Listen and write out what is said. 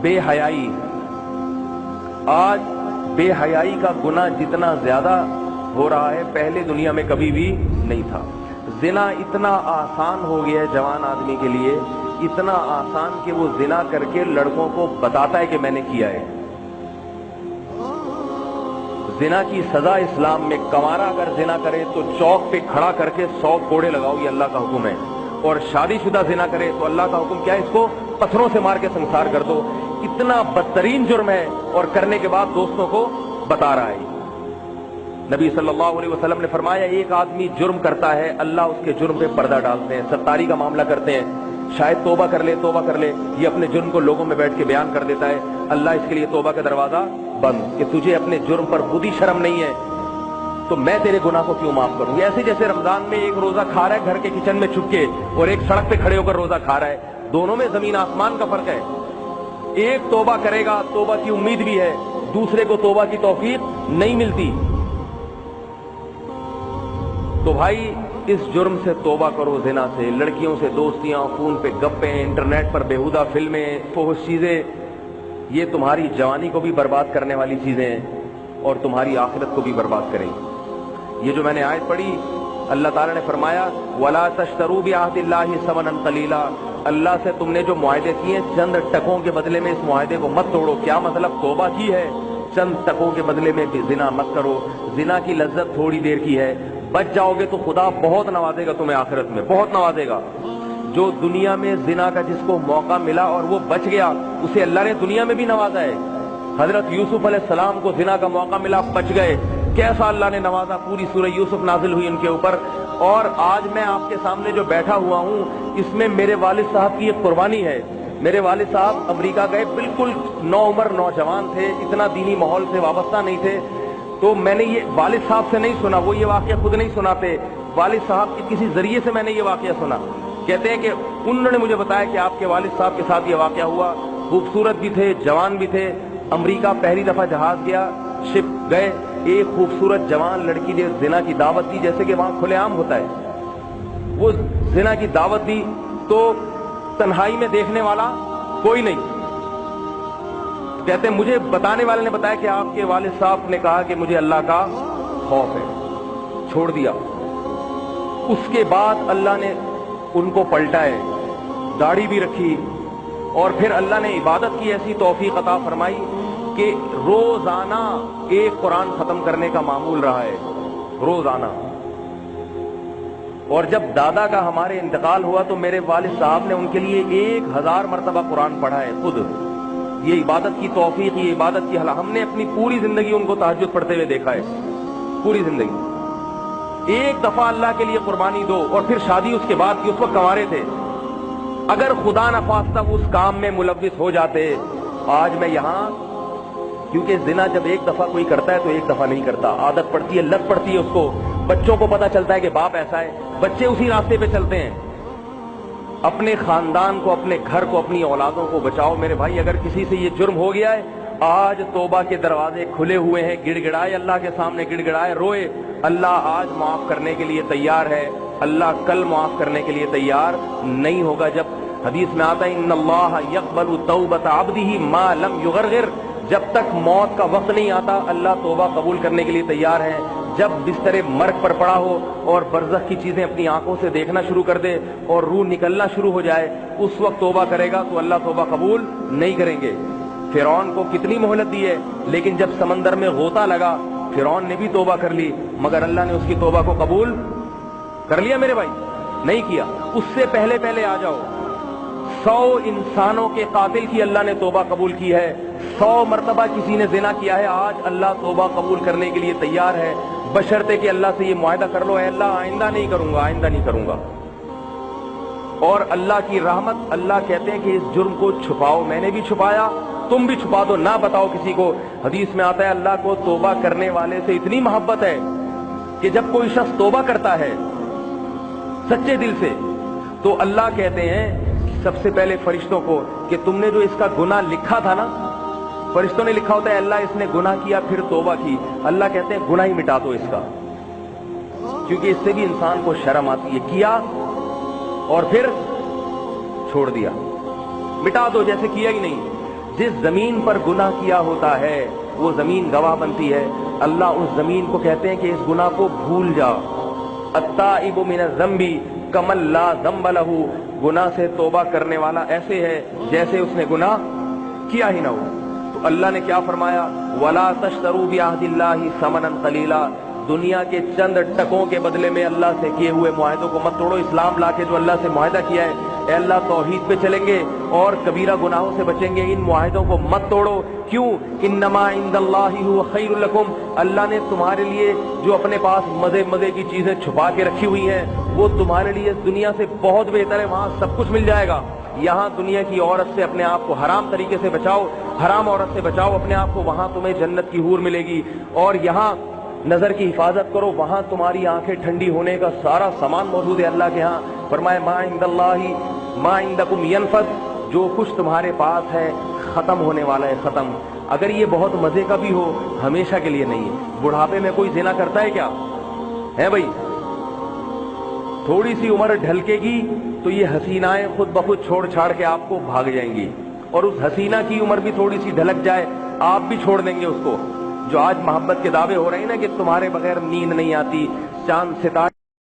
بے حیائی. آج بے حیائی کا گناہ جتنا زیادہ ہو رہا ہے پہلے دنیا میں کبھی بھی نہیں تھا. زنا اتنا آسان ہو گیا ہے جوان آدمی کے لیے، اتنا آسان کہ وہ زنا کر کے لڑکوں کو بتاتا ہے کہ میں نے کیا ہے. زنا کی سزا اسلام میں، کنوارا اگر زنا کرے تو چوک پہ کھڑا کر کے 100 کوڑے لگاؤ، یہ اللہ کا حکم ہے. اور شادی شدہ زنا کرے تو اللہ کا حکم کیا ہے؟ اس کو پتھروں سے مار کے سنسار کر دو. اتنا بدترین جرم ہے اور کرنے کے بعد دوستوں کو بتا رہا ہے. نبی صلی اللہ علیہ وسلم نے فرمایا ایک آدمی جرم کرتا ہے، اللہ اس کے جرم پہ پردہ ڈالتے ہیں، ستاری کا معاملہ کرتے ہیں. شاید توبہ کر لے توبہ کر لے، یہ اپنے جرم کو لوگوں میں بیٹھ کے بیان کر دیتا ہے، اللہ اس کے لیے توبہ کا دروازہ بند کہ تجھے اپنے جرم پر خود ہی شرم نہیں ہے تو میں تیرے گناہ کو کیوں معاف کروں. ایسے جیسے رمضان میں ایک روزہ کھا رہا ہے گھر کے کچن میں چھپ کے اور ایک سڑک پہ کھڑے ہو کر روزہ کھا رہا ہے، دونوں میں زمین آسمان کا فرق ہے. ایک توبہ کرے گا، توبہ کی امید بھی ہے، دوسرے کو توبہ کی توفیق نہیں ملتی. تو بھائی اس جرم سے توبہ کرو، زنا سے، لڑکیوں سے دوستیاں، فون پہ گپیں، انٹرنیٹ پر بیہودہ فلمیں، فحش چیزیں، یہ تمہاری جوانی کو بھی برباد کرنے والی چیزیں ہیں اور تمہاری آخرت کو بھی برباد کریں گی. یہ جو میں نے آیت پڑھی، اللہ تعالیٰ نے فرمایا وَلَا تَشْتَرُوا بِعَهْدِ اللَّهِ ثَمَنًا قَلِيلًا، اللہ سے تم نے جو معاہدے کیے چند ٹکوں کے بدلے میں اس معاہدے کو مت توڑو. کیا مطلب؟ توبہ کی ہے، چند ٹکوں کے بدلے میں زنا مت کرو. زنا کی لذت تھوڑی دیر کی ہے، بچ جاؤ گے تو خدا بہت نوازے گا تمہیں، آخرت میں بہت نوازے گا. جو دنیا میں زنا کا جس کو موقع ملا اور وہ بچ گیا، اسے اللہ نے دنیا میں بھی نوازا ہے. حضرت یوسف علیہ السلام کو زنا کا موقع ملا، بچ گئے، کیسا اللہ نے نوازا. پوری سورہ یوسف نازل ہوئی ان کے اوپر. اور آج میں آپ کے سامنے جو بیٹھا ہوا ہوں اس میں میرے والد صاحب کی ایک قربانی ہے. میرے والد صاحب امریکہ گئے، بالکل نوعمر نوجوان تھے، اتنا دینی ماحول سے وابستہ نہیں تھے. تو میں نے یہ والد صاحب سے نہیں سنا، وہ یہ واقعہ خود نہیں سناتے، والد صاحب کے کسی ذریعے سے میں نے یہ واقعہ سنا. کہتے ہیں کہ انہوں نے مجھے بتایا کہ آپ کے والد صاحب کے ساتھ یہ واقعہ ہوا. خوبصورت بھی تھے، جوان بھی تھے. امریکہ پہلی دفعہ جہاز گیا، شپ گئے، ایک خوبصورت جوان لڑکی نے زنا کی دعوت دی، جیسے کہ وہاں کھلے عام ہوتا ہے. وہ زنا کی دعوت دی تو تنہائی میں دیکھنے والا کوئی نہیں. کہتے ہیں مجھے بتانے والے نے بتایا کہ آپ کے والد صاحب نے کہا کہ مجھے اللہ کا خوف ہے، چھوڑ دیا. اس کے بعد اللہ نے ان کو پلٹا ہے، داڑھی بھی رکھی، اور پھر اللہ نے عبادت کی ایسی توفیق عطا فرمائی کہ روزانہ ایک قرآن ختم کرنے کا معمول رہا ہے، روزانہ. اور جب دادا کا ہمارے انتقال ہوا تو میرے والد صاحب نے ان کے لیے 1000 مرتبہ قرآن پڑھا ہے خود. یہ عبادت کی توفیق، یہ عبادت کی ہم نے اپنی پوری زندگی ان کو تہجد پڑھتے ہوئے دیکھا ہے، پوری زندگی. ایک دفعہ اللہ کے لیے قربانی دو. اور پھر شادی اس کے بعد کی، اس وقت کنوارے تھے. اگر خدا نخواستہ اس کام میں ملوث ہو جاتے، آج میں یہاں، کیونکہ زنا جب ایک دفعہ کوئی کرتا ہے تو ایک دفعہ نہیں کرتا، عادت پڑتی ہے، لت پڑتی ہے اس کو. بچوں کو پتا چلتا ہے کہ باپ ایسا ہے، بچے اسی راستے پہ چلتے ہیں. اپنے خاندان کو، اپنے گھر کو، اپنی اولادوں کو بچاؤ میرے بھائی. اگر کسی سے یہ جرم ہو گیا ہے، آج توبہ کے دروازے کھلے ہوئے ہیں، گڑ گڑائے اللہ کے سامنے، گڑ گڑائے روئے. اللہ آج معاف کرنے کے لیے تیار ہے، اللہ کل معاف کرنے کے لیے تیار نہیں ہوگا. جب حدیث میں آتا ہے ان اللہ یقبل توبۃ عبدہ ما لم یغرغر، جب تک موت کا وقت نہیں آتا اللہ توبہ قبول کرنے کے لیے تیار ہے. جب بستر مرگ پر پڑا ہو اور برزخ کی چیزیں اپنی آنکھوں سے دیکھنا شروع کر دے اور روح نکلنا شروع ہو جائے، اس وقت توبہ کرے گا تو اللہ توبہ قبول نہیں کریں گے. فرعون کو کتنی مہلت دی ہے، لیکن جب سمندر میں غوطہ لگا فرعون نے بھی توبہ کر لی، مگر اللہ نے اس کی توبہ کو قبول کر لیا میرے بھائی؟ نہیں کیا. اس سے پہلے پہلے آ جاؤ، 100 انسانوں کے قاتل کی اللہ نے توبہ قبول کی ہے. 100 مرتبہ کسی نے زنا کیا ہے، آج اللہ توبہ قبول کرنے کے لیے تیار ہے، بشرطے کہ اللہ سے یہ معاہدہ کر لو، اے اللہ آئندہ نہیں کروں گا، آئندہ نہیں کروں گا. اور اللہ کی رحمت، اللہ کہتے ہیں کہ اس جرم کو چھپاؤ. میں نے بھی چھپایا، تم بھی چھپا دو، نہ بتاؤ کسی کو. حدیث میں آتا ہے اللہ کو توبہ کرنے والے سے اتنی محبت ہے کہ جب کوئی شخص توبہ کرتا ہے سچے دل سے تو اللہ کہتے ہیں سب سے پہلے فرشتوں کو کہ تم نے جو اس کا گناہ لکھا تھا نا، فرشتوں نے لکھا ہوتا ہے اللہ اس نے گناہ کیا پھر توبہ کی، اللہ کہتے ہیں گناہ ہی مٹا دو اس کا، کیونکہ اس سے بھی انسان کو شرم آتی ہے. کیا اور پھر چھوڑ دیا، مٹا دو جیسے کیا ہی نہیں. جس زمین پر گناہ کیا ہوتا ہے وہ زمین گواہ بنتی ہے. اللہ اس زمین کو کہتے ہیں کہ اس گناہ کو بھول جا. التائب من الذنب کمن لا ذنب لہ، گناہ سے توبہ کرنے والا ایسے ہے جیسے اس نے گناہ کیا ہی نہ ہو. تو اللہ نے کیا فرمایا؟ وَلَا تَشْتَرُوا بِعَهْدِ اللَّهِ ثَمَنًا قَلِيلًا، دنیا کے چند ٹکوں کے بدلے میں اللہ سے کیے ہوئے معاہدوں کو مت توڑو. اسلام لا کے جو اللہ سے معاہدہ کیا ہے، اے اللہ توحید پہ چلیں گے اور کبیرہ گناہوں سے بچیں گے، ان معاہدوں کو مت توڑو. کیوں؟ انما عند اللہ هو خیر لکم، اللہ نے تمہارے لیے جو اپنے پاس مزے کی چیزیں چھپا کے رکھی ہوئی ہیں وہ تمہارے لیے دنیا سے بہت بہتر ہے، وہاں سب کچھ مل جائے گا. یہاں دنیا کی عورت سے اپنے آپ کو حرام طریقے سے بچاؤ، حرام عورت سے بچاؤ اپنے آپ کو، وہاں تمہیں جنت کی حور ملے گی. اور یہاں نظر کی حفاظت کرو، وہاں تمہاری آنکھیں ٹھنڈی ہونے کا سارا سامان موجود ہے اللہ کے ہاں. فرمائے ما عند اللہ ما عندکم ینفد، جو کچھ تمہارے پاس ہے ختم ہونے والا ہے، ختم. اگر یہ بہت مزے کا بھی ہو ہمیشہ کے لیے نہیں ہے. بڑھاپے میں کوئی زنا کرتا ہے کیا ہے بھائی؟ تھوڑی سی عمر ڈھلکے گی تو یہ حسینائیں خود بخود چھوڑ چھاڑ کے آپ کو بھاگ جائیں گی، اور اس حسینہ کی عمر بھی تھوڑی سی ڈھلک جائے آپ بھی چھوڑ دیں گے اس کو. جو آج محبت کے دعوے ہو رہے ہیں نا کہ تمہارے بغیر نیند نہیں آتی، چاند ستارے